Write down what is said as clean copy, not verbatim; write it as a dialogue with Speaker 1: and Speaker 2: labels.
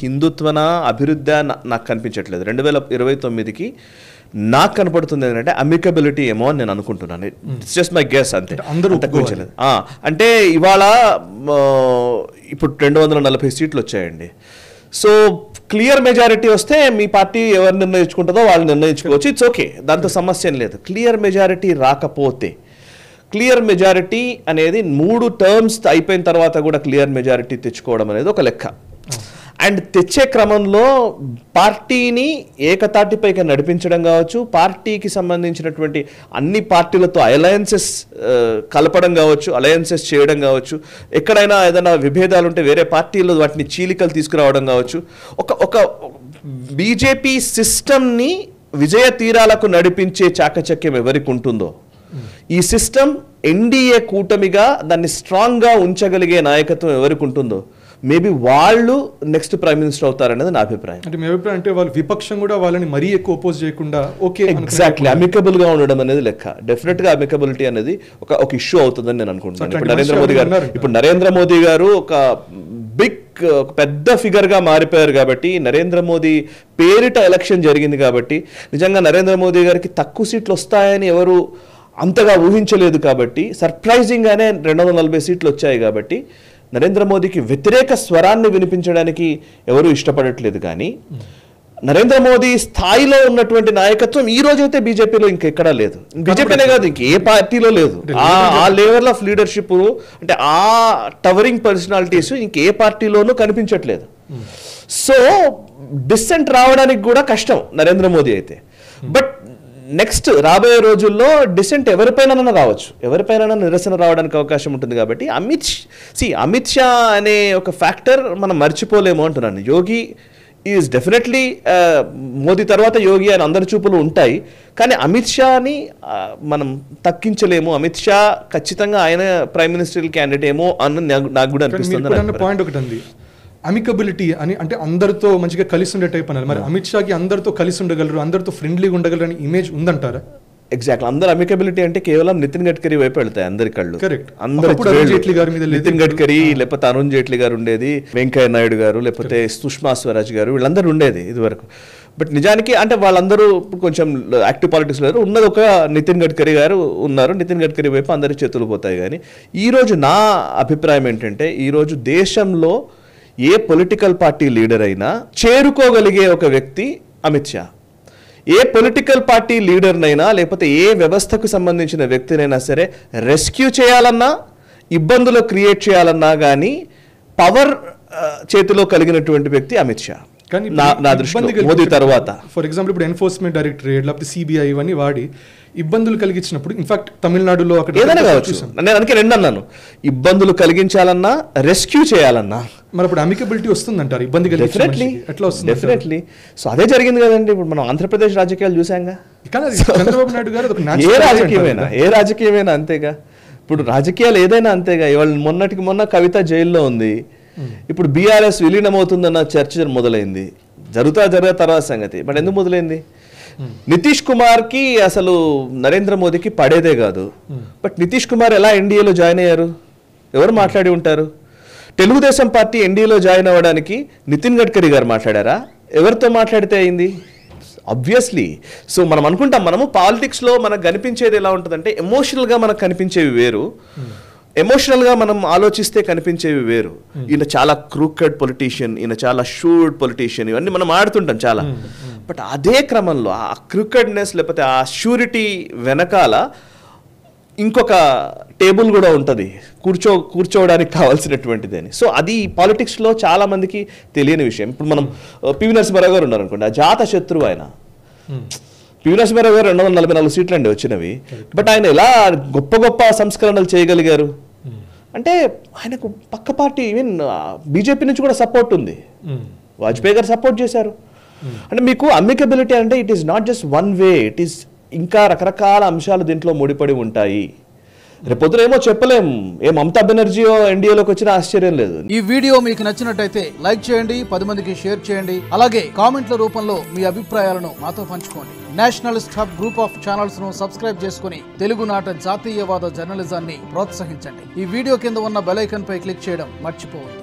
Speaker 1: హిందుత్వన అభివృద్ధి నాకు కనిపించట్లేదు. 2029కి నాకు కనపడుతుంది ఏంటంటే అమికబిలిటీ ఏమో అని నేను అనుకుంటున్నాను. ఇట్స్ జస్ట్ మై గెస్, అంతే. అంటే ఇవాళ ఇప్పుడు 240 సీట్లు వచ్చాయండి. సో క్లియర్ మెజారిటీ వస్తే మీ పార్టీ ఎవరు నిర్ణయించుకుంటుందో వాళ్ళు నిర్ణయించుకోవచ్చు, ఇట్స్ ఓకే, దాంతో సమస్య ఏం లేదు. క్లియర్ మెజారిటీ రాకపోతే, క్లియర్ మెజారిటీ అనేది 3 టర్మ్స్ అయిపోయిన తర్వాత కూడా క్లియర్ మెజారిటీ తెచ్చుకోవడం అనేది ఒక లెక్క. అండ్ తెచ్చే క్రమంలో పార్టీని ఏకతాటిపైకి నడిపించడం కావచ్చు, పార్టీకి సంబంధించినటువంటి అన్ని పార్టీలతో అలయన్సెస్ కలపడం కావచ్చు, అలయన్సెస్ చేయడం కావచ్చు, ఎక్కడైనా ఏదైనా విభేదాలు ఉంటే వేరే పార్టీలు వాటిని చీలికలు తీసుకురావడం కావచ్చు. ఒక బీజేపీ సిస్టమ్ని విజయ తీరాలకు నడిపించే చాకచక్యం ఎవరికి ఉంటుందో, ఈ సిస్టమ్ ఎన్డీఏ కూటమిగా దాన్ని స్ట్రాంగ్గా ఉంచగలిగే నాయకత్వం ఎవరికి ఉంటుందో, మేబీ వాళ్ళు నెక్స్ట్ ప్రైమ్ మినిస్టర్ అవుతారనేది నా అభిప్రాయం.
Speaker 2: అంటే మీ అభిప్రాయం అంటే వాళ్ళు విపక్షం కూడా వాళ్ళని మరీ ఎక్కువ అపోజ్ చేయకుండా ఓకే
Speaker 1: ఎగ్జాక్ట్లీ అమికబుల్ గా ఉండడం అనేది లెక్క. డెఫినెట్ గా అమికబిలిటీ అనేది ఒక ఇష్యూ అవుతుందని నేను అనుకుంటున్నాను. ఇప్పుడు నరేంద్ర మోదీ గారు ఒక పెద్ద ఫిగర్ గా మారిపోయారు కాబట్టి, నరేంద్ర మోదీ పేరిట ఎలక్షన్ జరిగింది కాబట్టి, నిజంగా నరేంద్ర మోదీ గారికి తక్కువ సీట్లు వస్తాయని ఎవరు అంతగా ఊహించలేదు కాబట్టి, సర్ప్రైజింగ్ గానే 240 సీట్లు వచ్చాయి కాబట్టి నరేంద్ర మోదీకి వ్యతిరేక స్వరాన్ని వినిపించడానికి ఎవరు ఇష్టపడట్లేదు. కానీ నరేంద్ర మోదీ స్థాయిలో ఉన్నటువంటి నాయకత్వం ఈ రోజైతే బీజేపీలో ఇంకెక్కడా లేదు. బీజేపీనే కాదు, ఇంకే పార్టీలో లేదు. ఆ లెవెల్ ఆఫ్ లీడర్షిప్, అంటే ఆ టవరింగ్ పర్సనాలిటీస్ ఇంకే పార్టీలోనూ కనిపించట్లేదు. సో డిసెంట్ రావడానికి కూడా కష్టం నరేంద్ర మోదీ అయితే. బట్ నెక్స్ట్ రాబోయే రోజుల్లో డిసెంట్ ఎవరిపైన రావచ్చు, ఎవరిపైన నిరసన రావడానికి అవకాశం ఉంటుంది. కాబట్టి అమిత్ షా అనే ఒక ఫ్యాక్టర్ మనం మర్చిపోలేము అంటున్నాను. యోగి ఈజ్ డెఫినెట్లీ మోదీ తర్వాత యోగి అని అందరి చూపులు ఉంటాయి. కానీ అమిత్ షాని మనం తక్కించలేము. అమిత్ షా ఖచ్చితంగా ఆయన ప్రైమ్ మినిస్టర్ క్యాండిడేట్ ఏమో అని నాకు కూడా అనిపిస్తుంది.
Speaker 2: పాయింట్ ఒకటి ఉంది, అమికబిలిటీ అని, అంటే అందరితో మంచిగా కలిసి ఉండే టైప్ అన్నారు. మరి అమిత్ షాకి అందరితో కలిసి ఉండగలరు, అందరితో ఫ్రెండ్లీగా ఉండగలరు అని ఇమేజ్ ఉందంటారా?
Speaker 1: ఎగ్జాక్ట్. అందరు అమికబిలిటీ అంటే కేవలం నితిన్ గడ్కరీ వైపు వెళ్తాయి అందరి కళ్ళు. నితిన్ గడ్కరీ, లేకపోతే అరుణ్ జైట్లీ గారు ఉండేది, వెంకయ్య నాయుడు గారు, లేకపోతే సుష్మా స్వరాజ్ గారు, వీళ్ళందరూ ఉండేది ఇది వరకు. బట్ నిజానికి అంటే వాళ్ళందరూ కొంచెం యాక్టివ్ పాలిటిక్స్ లేరు. ఉన్నది ఒక నితిన్ గడ్కరీ గారు ఉన్నారు. నితిన్ గడ్కరీ వైపు అందరి చేతులు పోతాయి. కానీ ఈరోజు నా అభిప్రాయం ఏంటంటే, ఈరోజు దేశంలో ఏ పొలిటికల్ పార్టీ లీడర్ అయినా చేరుకోగలిగే ఒక వ్యక్తి అమిత్ షా. ఏ పొలిటికల్ పార్టీ లీడర్నైనా, లేకపోతే ఏ వ్యవస్థకు సంబంధించిన వ్యక్తినైనా సరే రెస్క్యూ చేయాలన్నా, ఇబ్బందులు క్రియేట్ చేయాలన్నా కానీ పవర్ చేతిలో కలిగినటువంటి వ్యక్తి అమిత్ షా. నా దృష్టిలో మోదీ తర్వాత.
Speaker 2: ఫర్ ఎగ్జాంపుల్ ఇప్పుడు ఎన్ఫోర్స్మెంట్ డైరెక్టరేట్ లేకపోతే సిబిఐ ఇవన్నీ వాడి ఇబ్బందులు కలిగించినప్పుడు, ఇన్ఫాక్ట్ తమిళనాడులో అక్కడ
Speaker 1: ఏదైనా కావచ్చు, నేను అందుకే రెండు అన్నాను, ఇబ్బందులు కలిగించాలన్నా, రెస్క్యూ చేయాలన్నా.
Speaker 2: మరి ఇప్పుడు అమికబిలిటీ వస్తుందంటారు ఇబ్బంది కలిగించి ఎట్లా వస్తుంది?
Speaker 1: డెఫినెట్లీ. సో అదే జరిగింది కదండి. ఇప్పుడు మనం ఆంధ్రప్రదేశ్ రాజకీయాలు చూసాంగా.
Speaker 2: చంద్రబాబు నాయుడు గారు
Speaker 1: ఏ రాజకీయమైనా అంతేగా. ఇప్పుడు రాజకీయాలు ఏదైనా అంతేగా. ఇవాళ మొన్నటికి మొన్న కవిత జైల్లో ఉంది. ఇప్పుడు బీఆర్ఎస్ విలీనమవుతుందన్న చర్చ మొదలైంది. జరుగుతా తర్వాత సంగతి. బట్ ఎందుకు మొదలైంది? నితీష్ కుమార్ కి అసలు నరేంద్ర మోదీకి పడేదే కాదు. బట్ నితీష్ కుమార్ ఎలా ఎన్డీఏలో జాయిన్ అయ్యారు? ఎవరు మాట్లాడి ఉంటారు? తెలుగుదేశం పార్టీ ఎన్డీఏలో జాయిన్ అవ్వడానికి నితిన్ గడ్కరీ గారు మాట్లాడారా? ఎవరితో మాట్లాడితే అయింది? ఆబ్వియస్లీ. సో మనం అనుకుంటాం, మనము పాలిటిక్స్లో మనకు కనిపించేది ఎలా ఉంటుందంటే, ఎమోషనల్గా మనకు కనిపించేవి వేరు, ఎమోషనల్గా మనం ఆలోచిస్తే కనిపించేవి వేరు. ఈయన చాలా క్రూకెడ్ పొలిటీషియన్, ఈయన చాలా షూడ్ పొలిటీషియన్, ఇవన్నీ మనం ఆడుతుంటాం చాలా. బట్ అదే క్రమంలో ఆ క్రూకెడ్నెస్ లేకపోతే ఆ షూరిటీ వెనకాల ఇంకొక టేబుల్ కూడా ఉంటుంది కూర్చోవడానికి కావాల్సినటువంటిది అని. సో అది పాలిటిక్స్లో చాలా మందికి తెలియని విషయం. ఇప్పుడు మనం పివి నరసింహారావు గారు ఉన్నారు అనుకోండి, ఆ జాత శత్రువు ఆయన. పివి నరసింహారావు గారు 244 సీట్లు అండి వచ్చినవి. బట్ ఆయన ఎలా గొప్ప గొప్ప సంస్కరణలు చేయగలిగారు అంటే, ఆయనకు పక్క పార్టీ ఈవెన్ బీజేపీ నుంచి కూడా సపోర్ట్ ఉంది. వాజ్పేయి గారు సపోర్ట్ చేశారు. అంటే మీకు అమికబిలిటీ అంటే it is not just one way, it is ఇంకా రకరకాల అంశాలు దీంట్లో ముడిపడి ఉంటాయి. రేపొద్దున ఏమో చెప్పలేం, ఏ మమతా బెనర్జీయో ఎన్డీఏలోకి వచ్చిన ఆశ్చర్యం లేదు.
Speaker 3: ఈ వీడియో మీకు నచ్చినట్టయితే లైక్ చేయండి, 10 మందికి షేర్ చేయండి. అలాగే కామెంట్ల రూపంలో మీ అభిప్రాయాలను మాతో పంచుకోండి. Nationalist hub group of channels ను సబ్స్క్రైబ్ చేసుకుని తెలుగునాట జాతీయవాద జర్నలిజాన్ని ప్రోత్సహించండి. ఈ వీడియో కింద ఉన్న బెల్ ఐకాన్ పై క్లిక్ చేయడం మర్చిపోవద్దు.